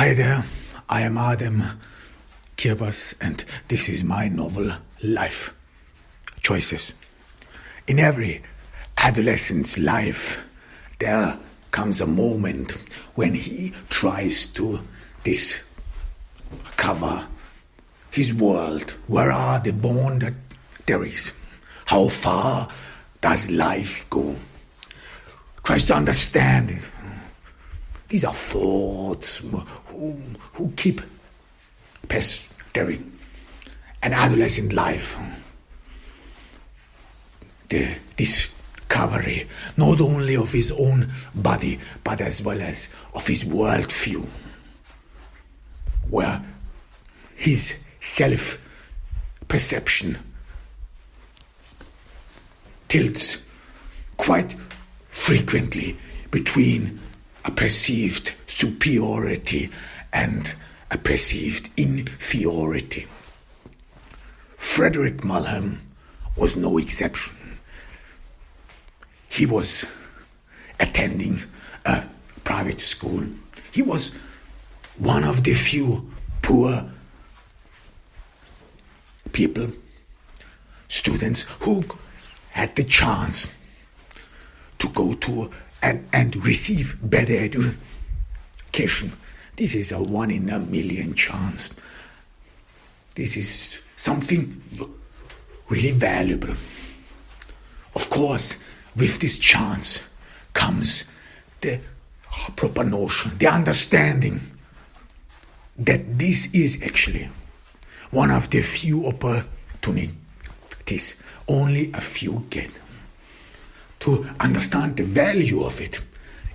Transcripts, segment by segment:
Hi there, I am Adem Kirbas, and this is my novel Life Choices. In every adolescent's life, there comes a moment when he tries to discover his world. Where are the bond that there is? How far does life go? Tries to understand it. These are thoughts who keep pestering an adolescent life. The discovery not only of his own body, but as well as of his worldview, where his self-perception tilts quite frequently between a perceived superiority and a perceived inferiority. Frederick Malm was no exception. He was attending a private school. He was one of the few poor people, students, who had the chance to go to and receive better education. This is a 1 in a million chance. This is something really valuable. Of course, with this chance comes the proper notion, the understanding that this is actually one of the few opportunities only a few get. To understand the value of it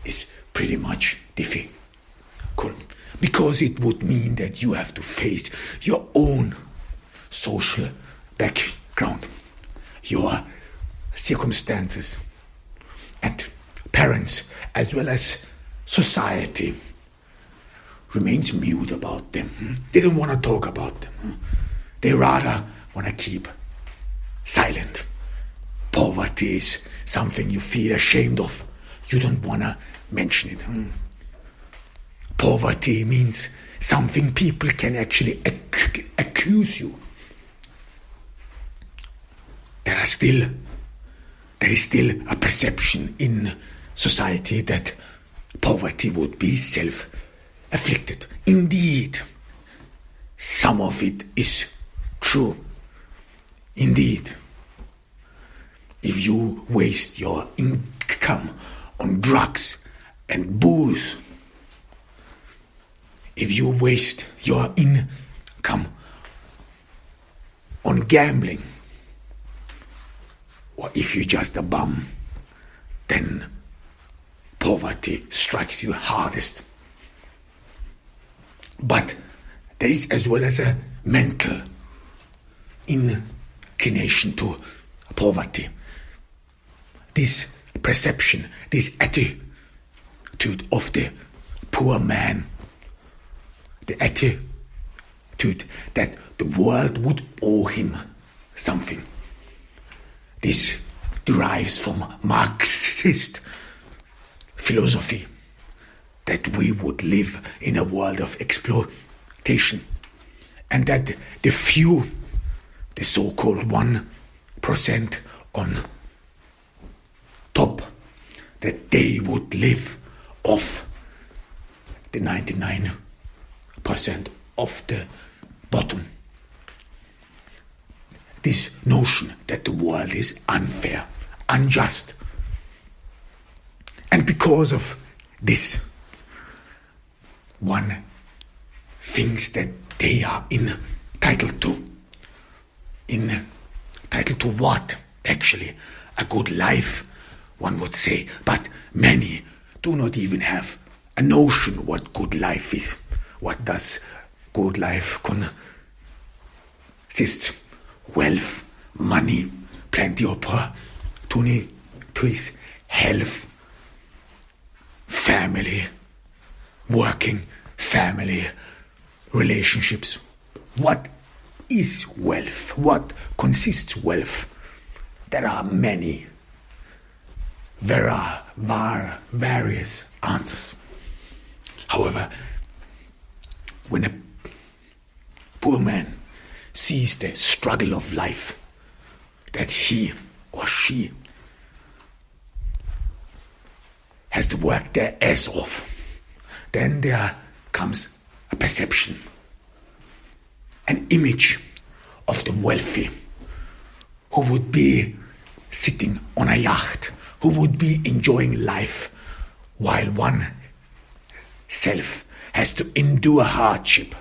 is pretty much difficult, because it would mean that you have to face your own social background, your circumstances, and parents, as well as society, remains mute about them. They don't want to talk about them. They rather want to keep silent. Poverty is something you feel ashamed of. You don't want to mention it. Poverty means something people can actually accuse you. There is still a perception in society that poverty would be self-afflicted. Indeed, some of it is true. Indeed. If you waste your income on drugs and booze, if you waste your income on gambling, or if you're just a bum, then poverty strikes you hardest. But there is as well as a mental inclination to poverty. This perception, this attitude of the poor man, the attitude that the world would owe him something. This derives from Marxist philosophy, that we would live in a world of exploitation, and that the few, the so-called 1% on top, that they would live off the 99% of the bottom. This notion that the world is unfair, unjust. And because of this, one thinks that they are entitled to. Entitled to what, actually? A good life, one would say. But many do not even have a notion what good life is. What does good life consist? Wealth, money, plenty of opportunities, health, family, working, family, relationships. What is wealth? What consists wealth? There are many. There are various answers. However, when a poor man sees the struggle of life, that he or she has to work their ass off, then there comes a perception, an image of the wealthy who would be sitting on a yacht, who would be enjoying life, while one self has to endure hardship.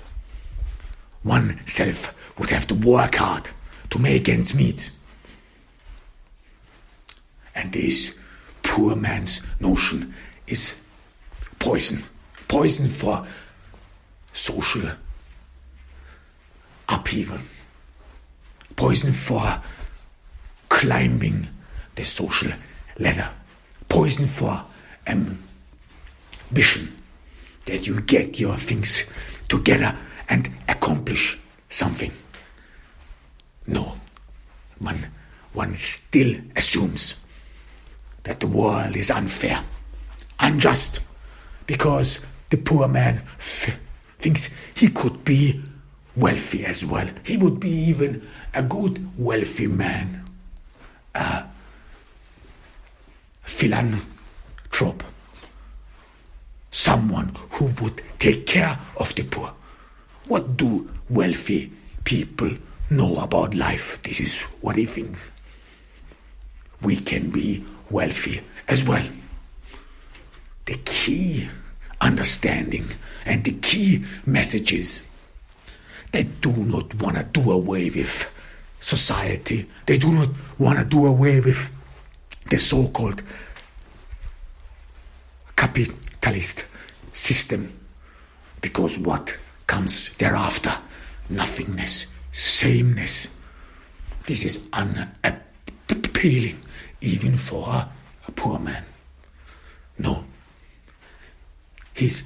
One self would have to work hard to make ends meet. And this poor man's notion is poison. Poison for social upheaval. Poison for climbing the social ladder. Poison for ambition, that you get your things together and accomplish something. No, one still assumes that the world is unfair, unjust, because the poor man thinks he could be wealthy as well. He would be even a good wealthy man, a philanthrope, someone who would take care of the poor. What do wealthy people know about life? This is what he thinks. We can be wealthy as well. The key understanding and the key messages, they do not want to do away with society. They do not want to do away with the so-called capitalist system, because what comes thereafter? Nothingness, sameness. This is unappealing even for a poor man. No, his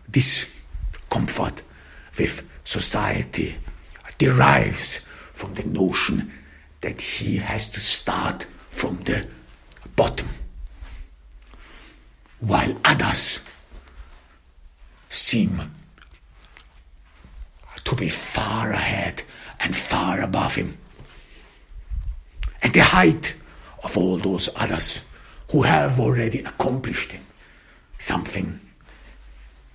discomfort with society derives from the notion that he has to start from the bottom, while others seem to be far ahead and far above him. And the height of all those others who have already accomplished something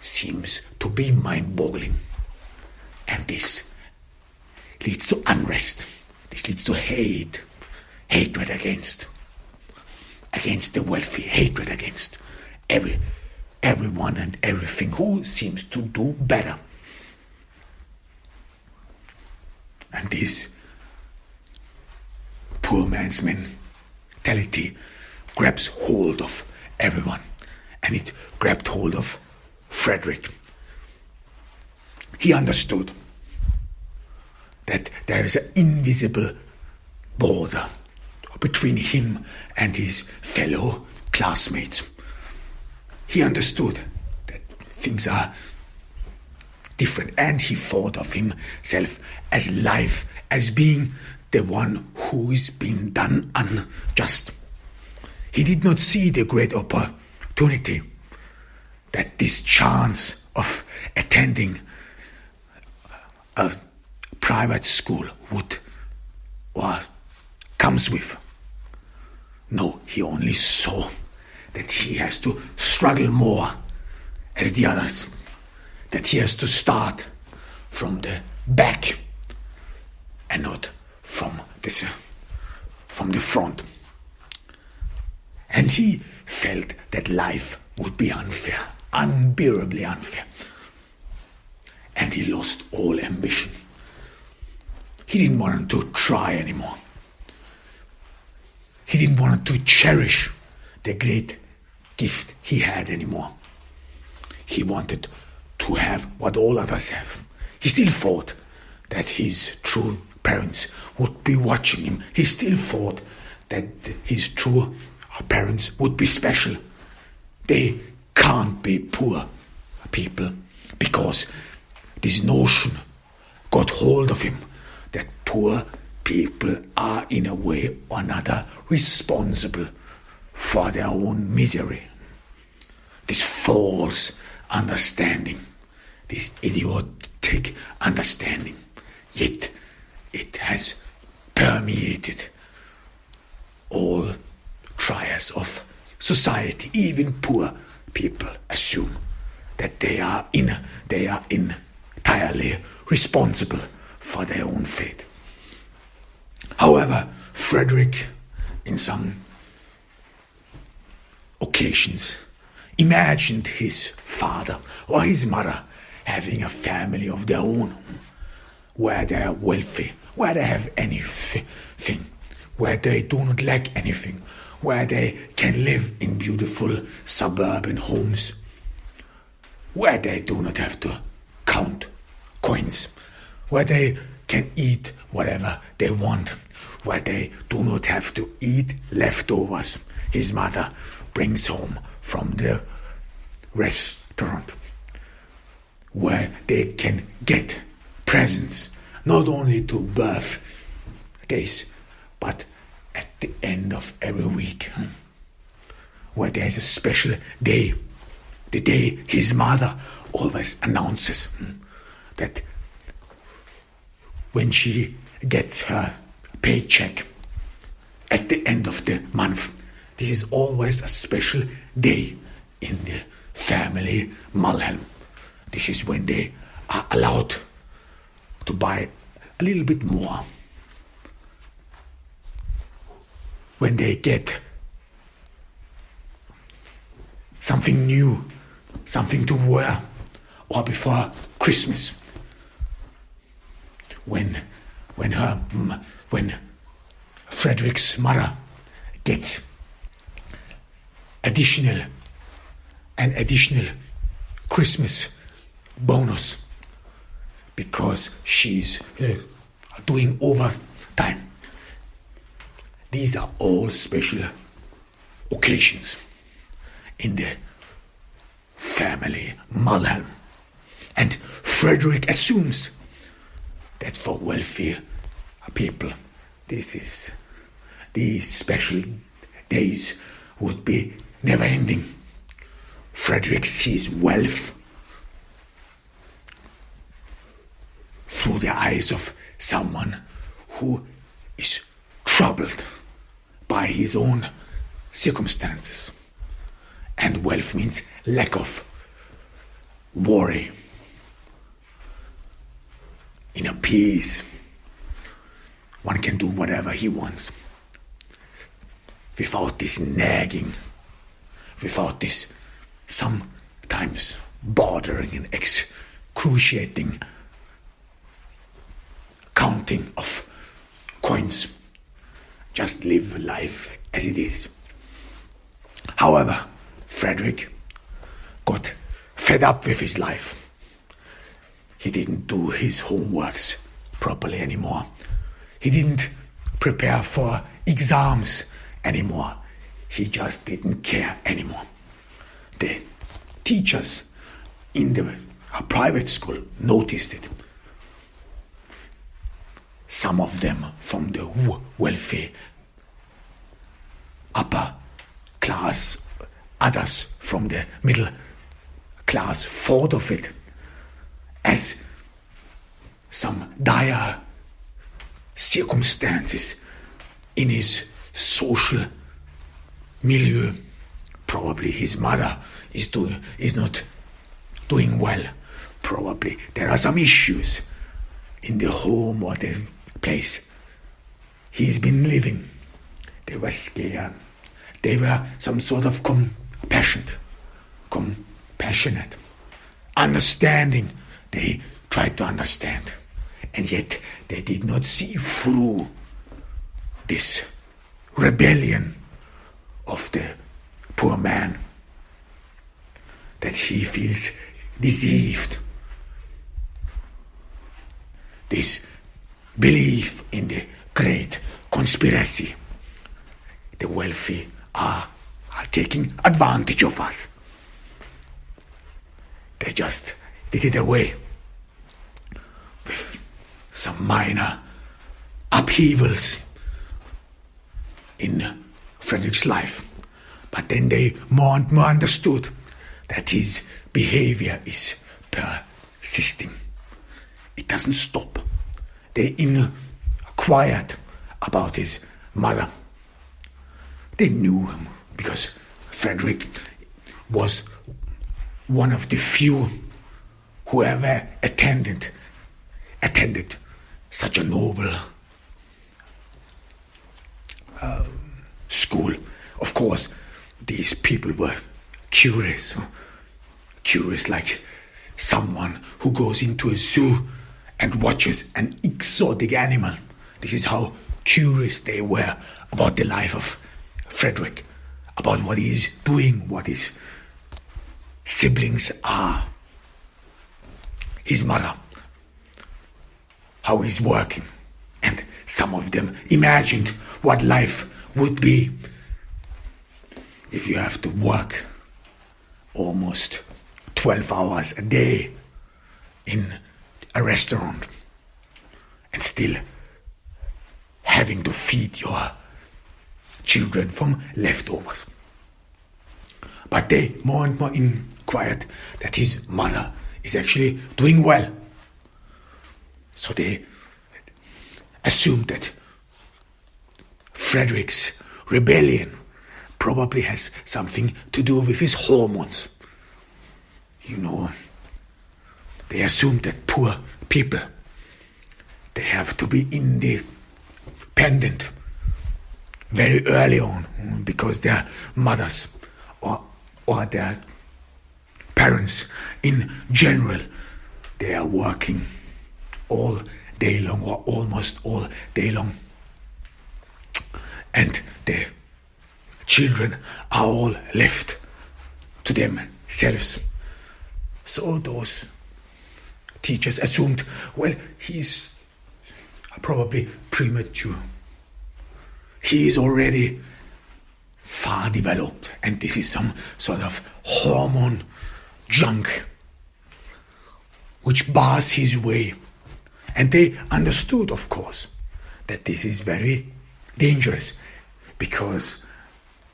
seems to be mind-boggling. And this leads to unrest. This leads to hatred against the wealthy, hatred against everyone and everything who seems to do better. And this poor man's mentality grabs hold of everyone, and it grabbed hold of Frederick. He understood that there is an invisible border between him and his fellow classmates. He understood that things are different, and he thought of himself as life, as being the one who is being done unjust. He did not see the great opportunity that this chance of attending a private school comes with. No, he only saw that he has to struggle more as the others, that he has to start from the back and not from the front. And he felt that life would be unfair, unbearably unfair. And he lost all ambition. He didn't want to try anymore. He didn't want to cherish the great gift he had anymore. He wanted to have what all others have. He still thought that his true parents would be watching him. He still thought that his true parents would be special. They can't be poor people, because this notion got hold of him that poor people are in a way or another responsible for their own misery. This false understanding this idiotic understanding. Yet it has permeated all trias of society. Even poor people assume that they are entirely responsible for their own fate. However, Frederick, in some occasions, imagined his father or his mother having a family of their own, where they are wealthy, where they have anything, where they do not lack anything, where they can live in beautiful suburban homes, where they do not have to count coins, where they can eat whatever they want, where they do not have to eat leftovers his mother brings home from the restaurant, where they can get presents not only to birthdays but at the end of every week, where there is a special day, the day his mother always announces that when she gets her paycheck at the end of the month, this is always a special day in the family Mulhelm. This is when they are allowed to buy a little bit more. When they get something new, something to wear, or before Christmas, when Frederick's mother gets additional Christmas bonus because she's doing overtime. These are all special occasions in the family Mulhelm. And Frederick assumes that for wealthy people, these special days would be never ending. Frederick sees wealth through the eyes of someone who is troubled by his own circumstances. And wealth means lack of worry, inner peace. One can do whatever he wants without this nagging, without this sometimes bothering and excruciating counting of coins. Just live life as it is. However, Frederick got fed up with his life. He didn't do his homeworks properly anymore. He didn't prepare for exams anymore. He just didn't care anymore. The teachers in the private school noticed it. Some of them from the wealthy upper class, others from the middle class thought of it as some dire circumstances in his social milieu. Probably his mother is not doing well. Probably there are some issues in the home or the place he's been living. They were scared. They were some sort of compassionate, understanding. They tried to understand, and yet they did not see through this rebellion of the poor man, that he feels deceived. This belief in the great conspiracy. The wealthy are taking advantage of us. They just did it away with some minor upheavals in Frederick's life. But then they more and more understood that his behavior is system. It doesn't stop. They inquired about his mother. They knew him because Frederick was one of the few who ever attended such a noble school. Of course, these people were curious like someone who goes into a zoo and watches an exotic animal. This is how curious they were about the life of Frederick, about what he's doing, what his siblings are, his mother, how he's working. And some of them imagined what life would be if you have to work almost 12 hours a day in a restaurant and still having to feed your children from leftovers. But they more and more inquired that his mother is actually doing well. So they assumed that Frederick's rebellion probably has something to do with his hormones. You know, they assumed that poor people, they have to be independent very early on because their mothers or their parents in general, they are working all day long or almost all day long. And the children are all left to themselves. So those teachers assumed, well, he's probably premature. He is already far developed, and this is some sort of hormone junk which bars his way. And they understood, of course, that this is very dangerous because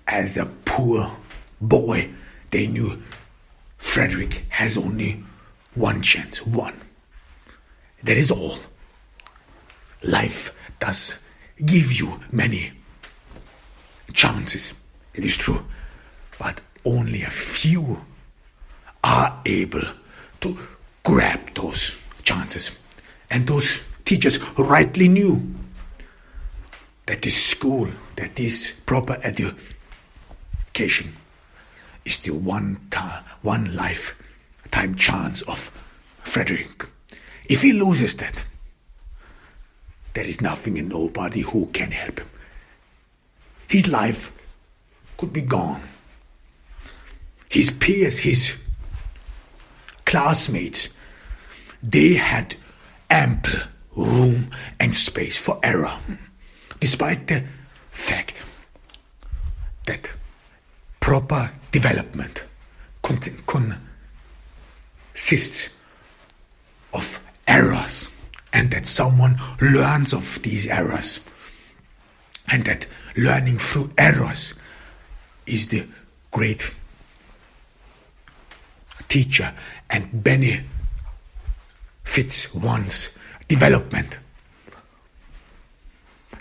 as a poor boy, they knew Frederick has only one chance, one. That is all. Life does give you many chances, it is true, but only a few are able to grab those chances. And those teachers rightly knew that this school, that this proper education is the one lifetime chance of Frederick. If he loses that, there is nothing and nobody who can help him. His life could be gone. His peers, his classmates, they had ample room and space for error, despite the fact that proper development consists of errors, and that someone learns of these errors, and that learning through errors is the great teacher and benefits one's development.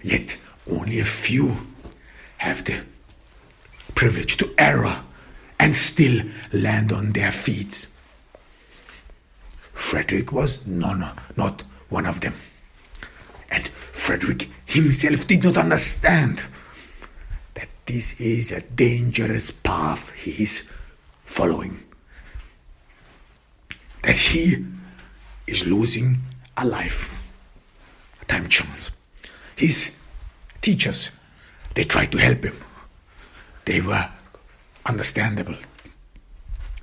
Yet only a few have the privilege to err and still land on their feet. Frederick was not one of them. And Frederick himself did not understand that this is a dangerous path he is following. That he is losing a lifetime chance. His teachers, they tried to help him. They were understandable,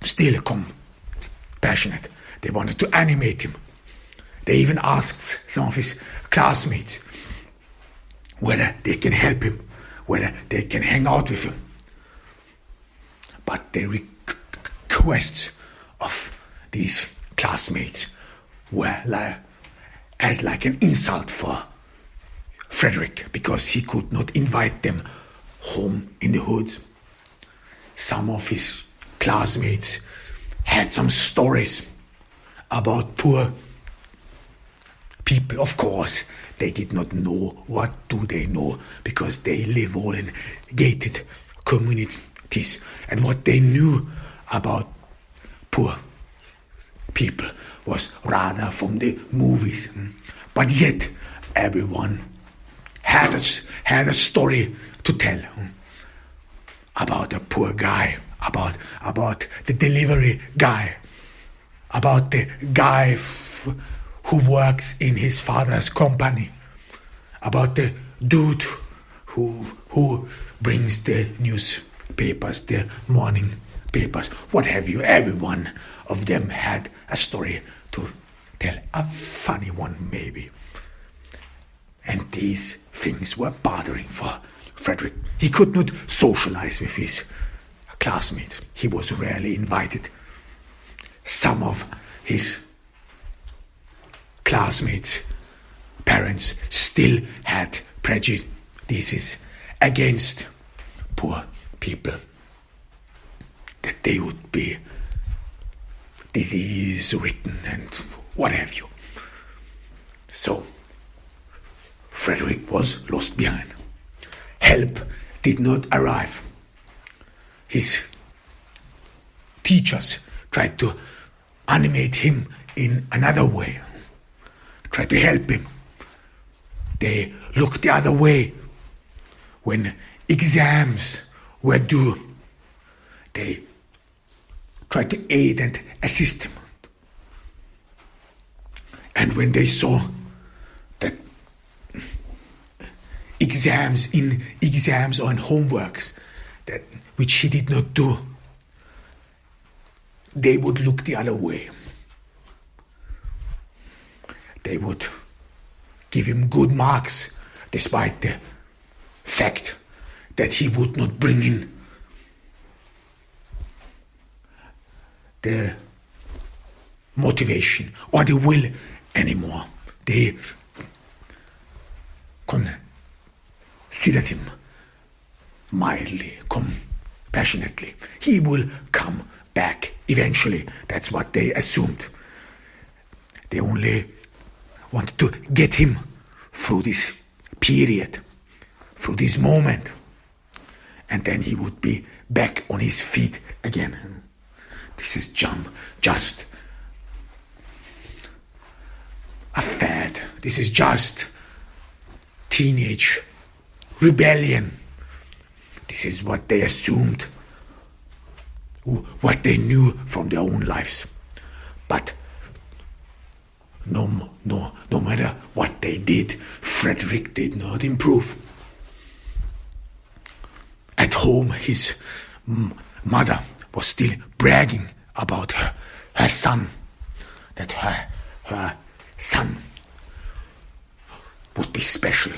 still compassionate. They wanted to animate him. They even asked some of his classmates whether they can help him, whether they can hang out with him. But the requests of these classmates were like an insult for Frederick, because he could not invite them home in the hood. Some of his classmates had some stories about poor people. Of course, they did not know. What do they know? Because they live all in gated communities. And what they knew about poor people was rather from the movies. But yet, everyone had a story to tell about a poor guy, about the delivery guy, about the guy who works in his father's company, about the dude who brings the newspapers, the morning papers, what have you. Every one of them had a story to tell, a funny one maybe. And these things were bothering for Frederick. He could not socialize with his classmates. He was rarely invited. Some of his classmates' parents still had prejudices against poor people, that they would be disease-ridden and what have you. So Frederick was lost behind. Help did not arrive. His teachers tried to animate him in another way, tried to help him. They looked the other way. When exams were due, they tried to aid and assist him. And when they saw that exams or in homeworks which he did not do, they would look the other way. They would give him good marks despite the fact that he would not bring in the motivation or the will anymore. They considered him mildly, compassionately. He will come back eventually. That's what they assumed. They only wanted to get him through this period, through this moment, and then he would be back on his feet again. This is just a fad. This is just teenage rebellion. This is what they assumed, what they knew from their own lives. But no matter what they did, Frederick did not improve. At home, his mother was still bragging about her son, that her son would be special,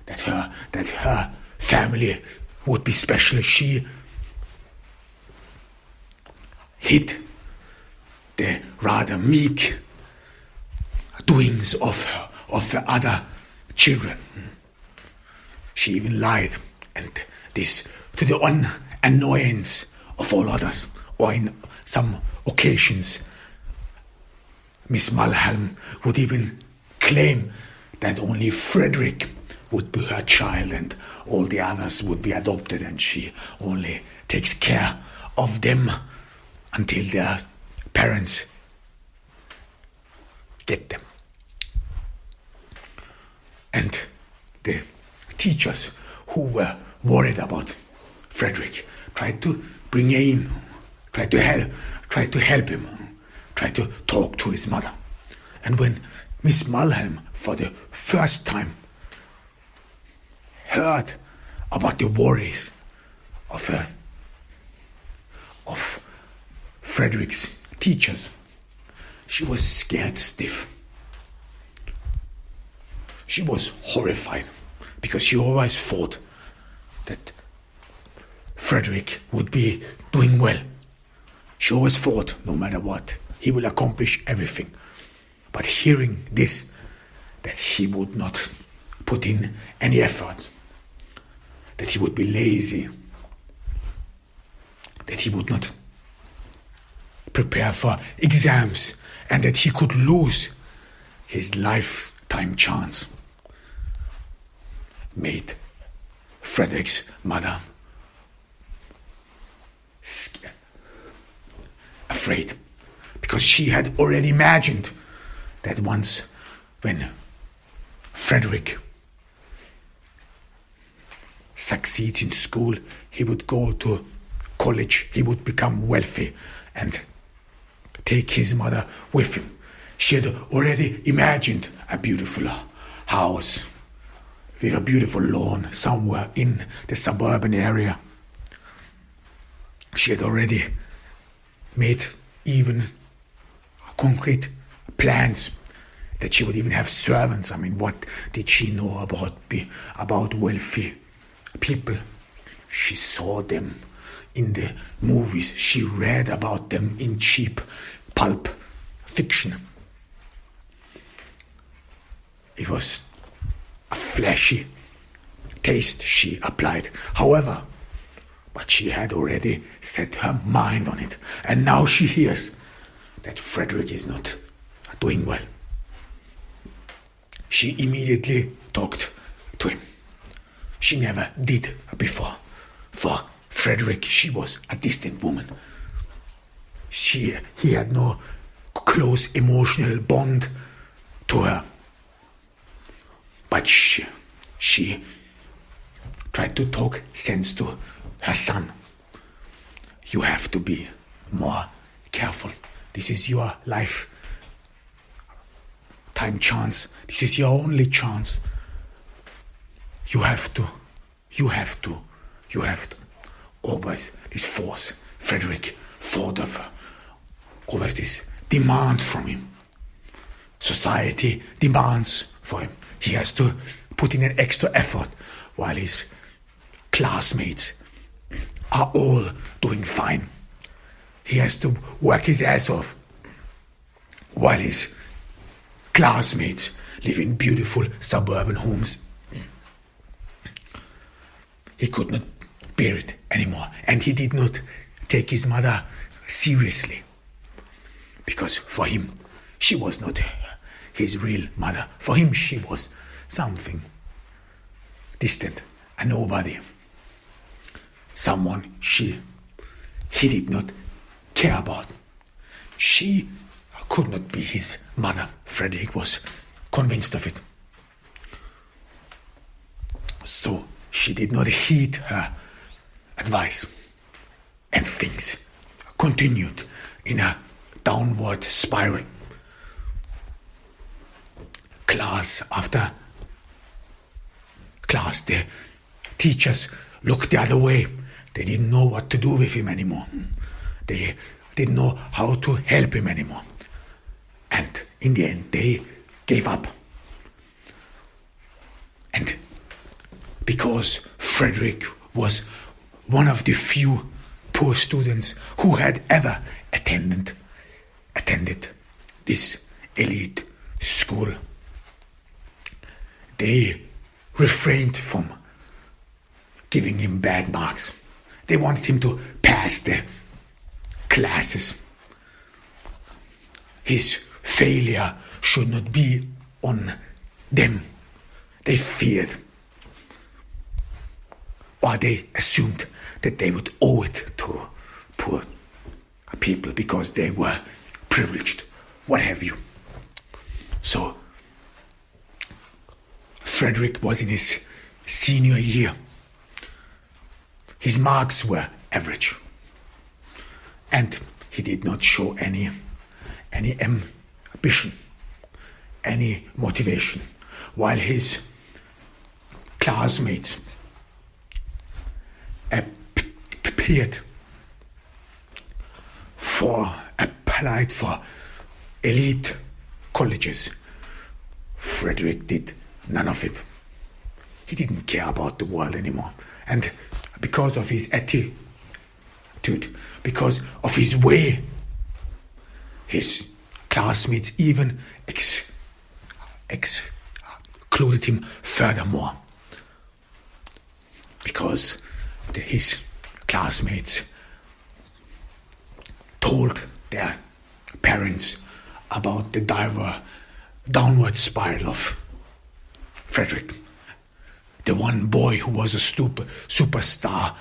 that her family would be special. She hid the rather meek doings of her other children. She even lied, and this to the annoyance of all others. Or in some occasions, Miss Mulholland would even claim that only Frederick would be her child and all the others would be adopted, and she only takes care of them until their parents get them. And the teachers who were worried about Frederick tried to bring him in, tried to help him, tried to talk to his mother. And when Miss Mulholland for the first time heard about the worries of Frederick's teachers, she was scared stiff. She was horrified because she always thought that Frederick would be doing well. She always thought, no matter what, he will accomplish everything. But hearing this, that he would not put in any effort, that he would be lazy, that he would not prepare for exams and that he could lose his lifetime chance made Frederick's mother afraid, because she had already imagined that once when Frederick succeeds in school, he would go to college, he would become wealthy and take his mother with him. She had already imagined a beautiful house with a beautiful lawn somewhere in the suburban area. She had already made even concrete plans that she would even have servants. I mean, what did she know about wealthy people? She saw them in the movies. She read about them in cheap pulp fiction. It was a flashy taste she applied. However, but she had already set her mind on it. And now she hears that Frederick is not doing well. She immediately talked to him. She never did before. For Frederick, she was a distant woman. He had no close emotional bond to her. But she tried to talk sense to her son. You have to be more careful. This is your lifetime chance. This is your only chance. You have to. Always this force. Frederick thought of always this demand from him. Society demands for him. He has to put in an extra effort while his classmates are all doing fine. He has to work his ass off while his classmates live in beautiful suburban homes. He could not bear it anymore, and he did not take his mother seriously, because for him she was not his real mother. For him she was something distant, a nobody, someone he did not care about. She could not be his mother. Frederick was convinced of it. So she did not heed her advice, and things continued in a downward spiral. Class after class, the teachers looked the other way. They didn't know what to do with him anymore. They didn't know how to help him anymore. And in the end, they gave up. And because Frederick was one of the few poor students who had ever attended this elite school, they refrained from giving him bad marks. They wanted him to pass the classes. His failure should not be on them. They feared, or they assumed that they would owe it to poor people because they were privileged, what have you. So Frederick was in his senior year. His marks were average, and he did not show any ambition, any motivation, while his classmates applied for elite colleges. Frederick did none of it. He didn't care about the world anymore. And because of his attitude, because of his way, his classmates even excluded him furthermore. Because his classmates told their parents, about the downward spiral of Frederick. The one boy who was a superstar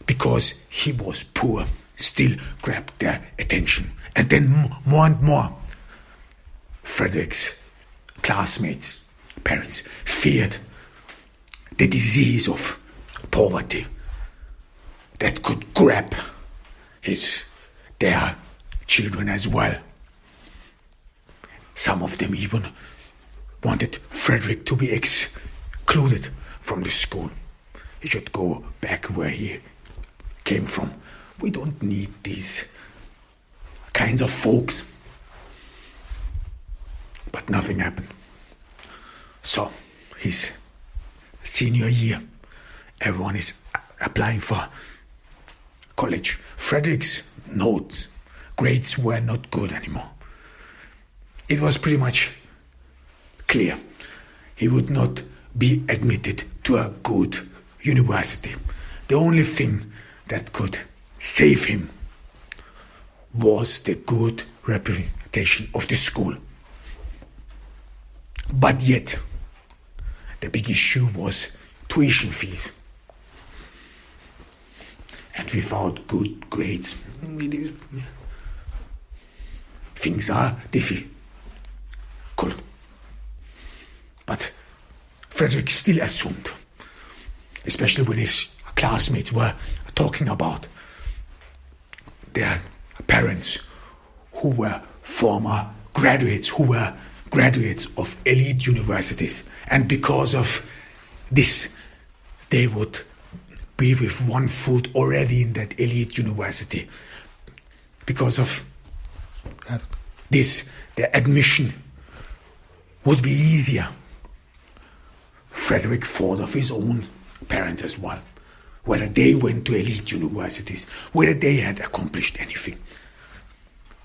because he was poor still grabbed their attention. And then more and more, Frederick's classmates, parents, feared the disease of poverty that could grab their children as well. Some of them even wanted Frederick to be excluded from the school. He should go back where he came from. We don't need these kinds of folks. But nothing happened. So, his senior year, everyone is applying for college. Frederick's grades were not good anymore. It was pretty much clear he would not be admitted to a good university. The only thing that could save him was the good reputation of the school. But yet, the big issue was tuition fees. And without good grades, things are difficult. But Frederick still assumed, especially when his classmates were talking about their parents who were former graduates, who were graduates of elite universities. And because of this, they would be with one foot already in that elite university. Because of this, their admission would be easier. Frederick thought of his own parents as well, whether they went to elite universities, whether they had accomplished anything.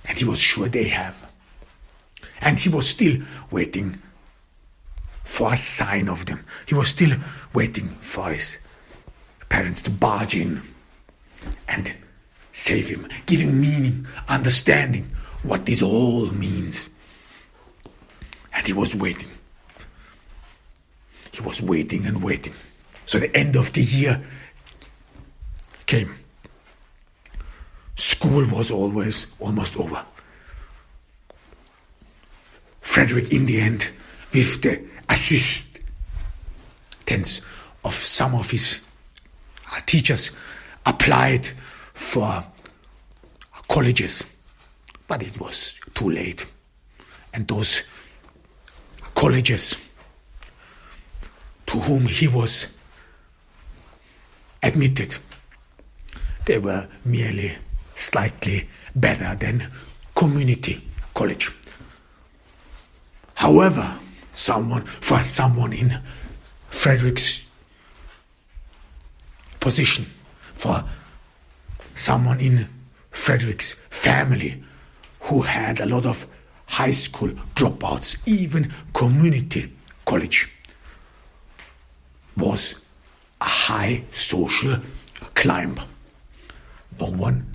And he was sure they have. And he was still waiting for a sign of them. He was still waiting for his parents to barge in and save him, giving meaning, understanding what this all means. And he was waiting. He was waiting and waiting. So the end of the year came. School was almost over. Frederick, in the end, with the assistance of some of his teachers, applied for colleges. But it was too late. And those colleges to whom he was admitted, they were merely slightly better than community college. However, for someone in Frederick's position, for someone in Frederick's family who had a lot of high school dropouts, even community college was a high social climb. No one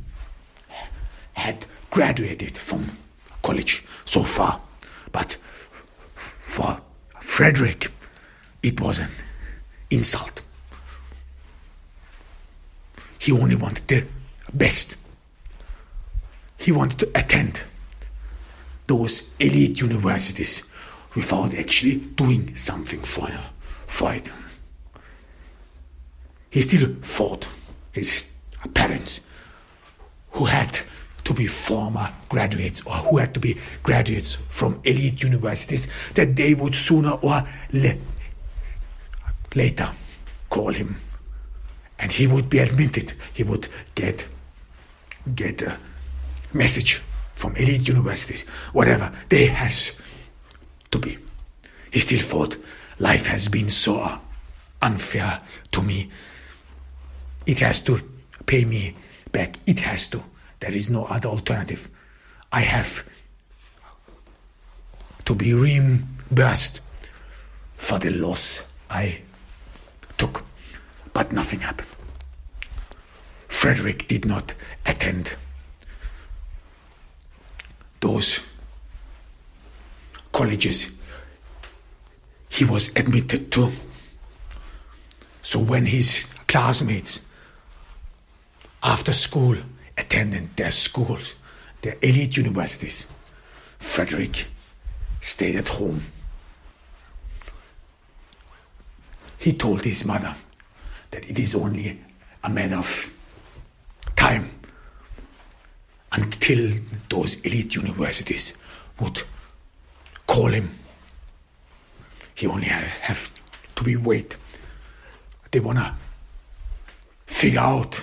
had graduated from college so far, but for Frederick, it was an insult. He only wanted the best. He wanted to attend those elite universities without actually doing something for it. He still thought his parents, who had to be former graduates or who had to be graduates from elite universities, that they would sooner or later call him and he would be admitted. He would get a message from elite universities, whatever they has to be. He still thought, life has been so unfair to me. It has to pay me back. It has to. There is no other alternative. I have to be reimbursed for the loss I took. But nothing happened. Frederick did not attend those colleges he was admitted to. So when his classmates after school attended their schools, their elite universities, Frederick stayed at home. He told his mother that it is only a matter of time until those elite universities would call him. He only have to be wait. They wanna figure out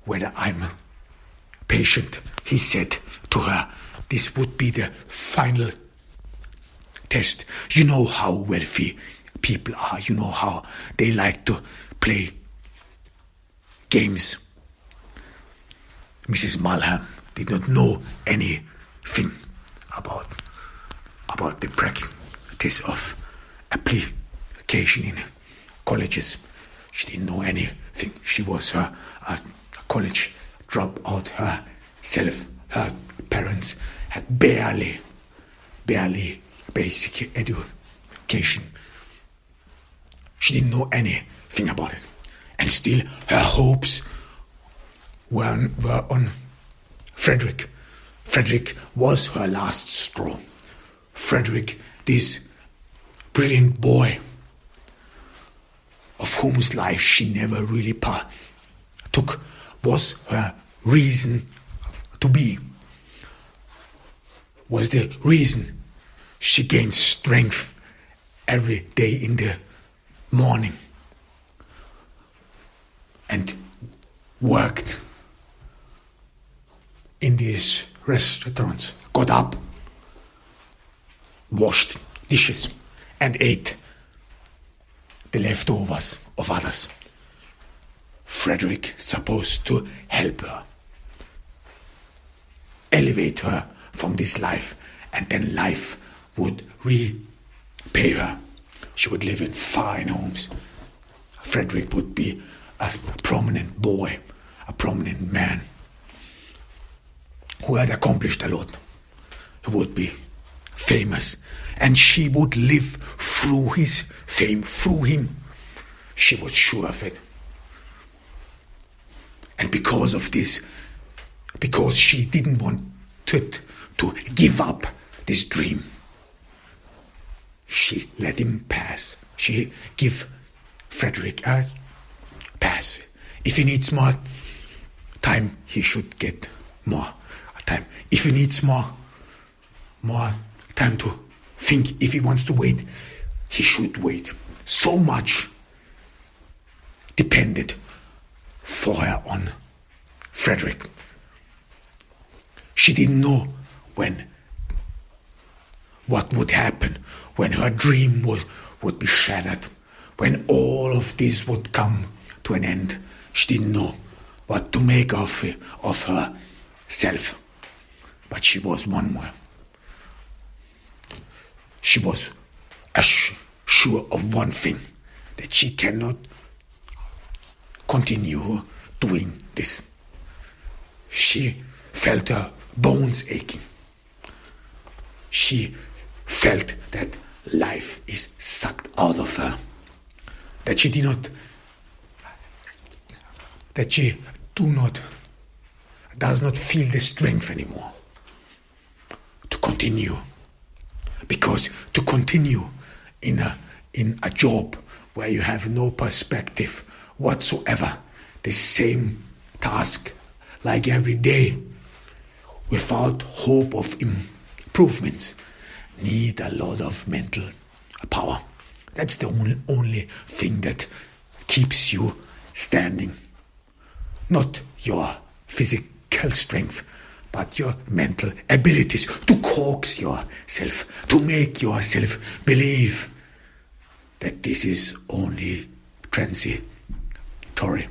whether I'm a patient. He said to her, this would be the final test. You know how wealthy people are. You know how they like to play games. Mrs. Malham did not know anything about the practice of application in colleges. She didn't know anything. She was a college dropout herself. Her parents had barely basic education. She didn't know anything about it. And still her hopes were on Frederick. Frederick was her last straw. Frederick, this brilliant boy of whose life she never really partook, was her reason to be, was the reason she gained strength every day in the morning and worked in these restaurants, got up, washed dishes and ate the leftovers of others. Frederick supposed to help her, elevate her from this life, and then life would repay her. She would live in fine homes. Frederick would be a prominent boy, a prominent man who had accomplished a lot. He would be famous, and she would live through his fame, through him. She was sure of it. And because of this, because she didn't want to give up this dream, she let him pass. She give Frederick a pass. If he needs more time, he should get more time. If he needs more time to think, if he wants to wait, he should wait. So much depended for her on Frederick. She didn't know what would happen when her dream would be shattered, when all of this would come to an end. She didn't know what to make of herself. But she was one more. She was sure of one thing, that she cannot continue doing this. She felt her bones aching. She felt that life is sucked out of her, that she does not feel the strength anymore to continue. Because to continue in a job where you have no perspective whatsoever, the same task like every day, without hope of improvements, need a lot of mental power. That's the only thing that keeps you standing. Not your physical strength, but your mental abilities to coax yourself, to make yourself believe that this is only transitory.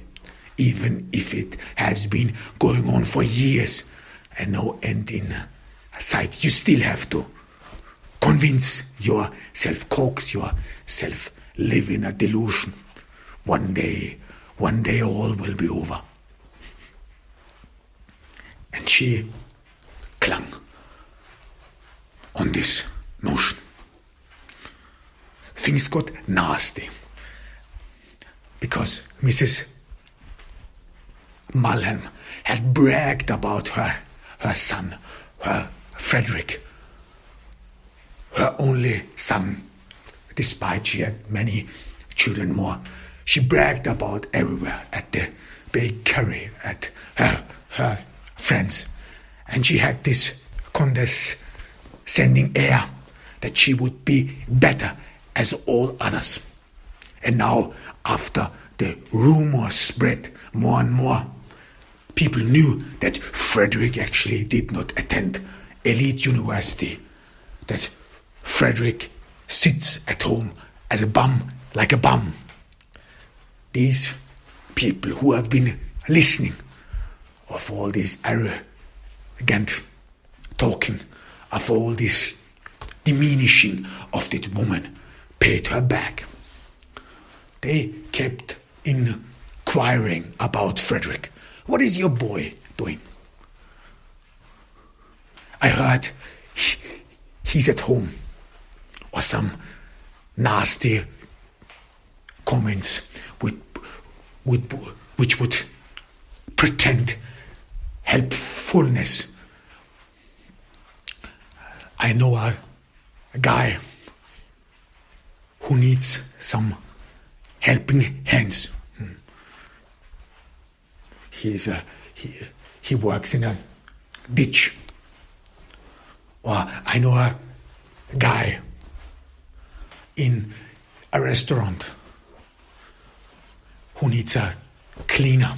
Even if it has been going on for years and no end in sight, you still have to convince yourself, coax yourself, live in a delusion. One day all will be over. And she clung on this notion. Things got nasty because Mrs. Mulhern had bragged about her son, her Frederick, her only son, despite she had many children more. She bragged about everywhere, at the bakery, at her friends. And she had this condescending air that she would be better as all others. And now, after the rumor spread more and more, people knew that Frederick actually did not attend elite university, that Frederick sits at home as a bum, like a bum. These people who have been listening of all this arrogant talking, of all this diminishing of that woman, paid her back. They kept inquiring about Frederick. What is your boy doing? I heard he's at home. Or some nasty comments which would pretend helpfulness. I know a guy who needs some helping hands. He works in a ditch. Or I know a guy in a restaurant who needs a cleaner.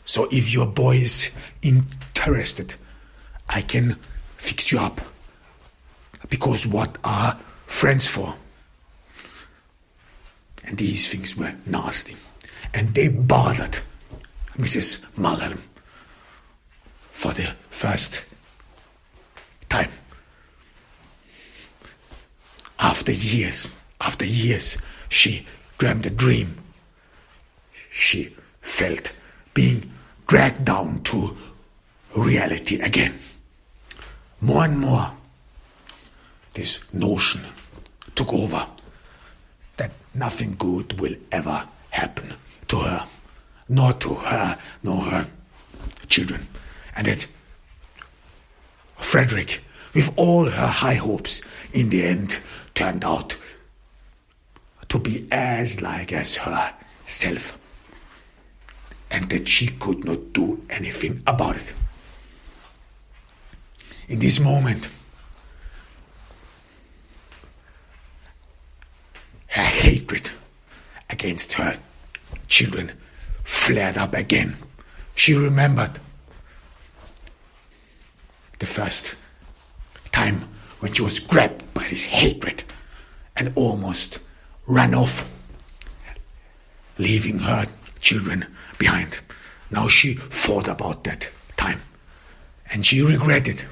So if your boy is interested, I can fix you up. Because what are friends for? And these things were nasty. And they bothered Mrs. Mulhern for the first time. After years, she dreamed a dream. She felt being dragged down to reality again. More and more, this notion took over that nothing good will ever happen to her, nor to her, nor her children. And that Frederick, with all her high hopes, in the end turned out to be as like as herself, and that she could not do anything about it. In this moment, her hatred against her children flared up again. She remembered the first time when she was grabbed by this hatred and almost ran off, leaving her children behind. Now she thought about that time, and she regretted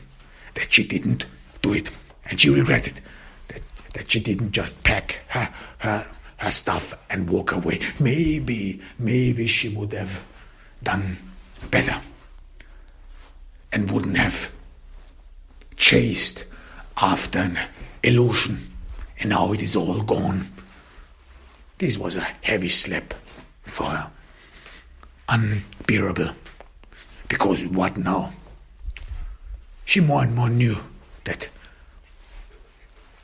that she didn't do it, and she regretted that she didn't just pack her stuff and walk away. Maybe she would have done better and wouldn't have chased after an illusion, and now it is all gone. This was a heavy slap for her, unbearable, because what now? She more and more knew that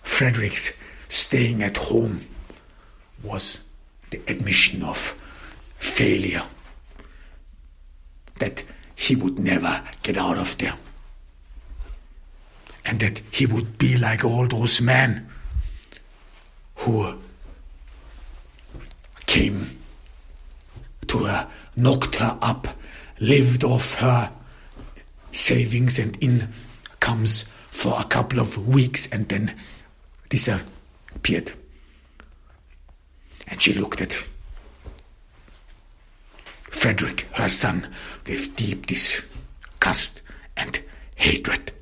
Frederick's staying at home was the admission of failure, that he would never get out of there, and that he would be like all those men who came to her, knocked her up, lived off her savings and incomes for a couple of weeks and then disappeared. And she looked at Frederick, her son, with deep disgust and hatred.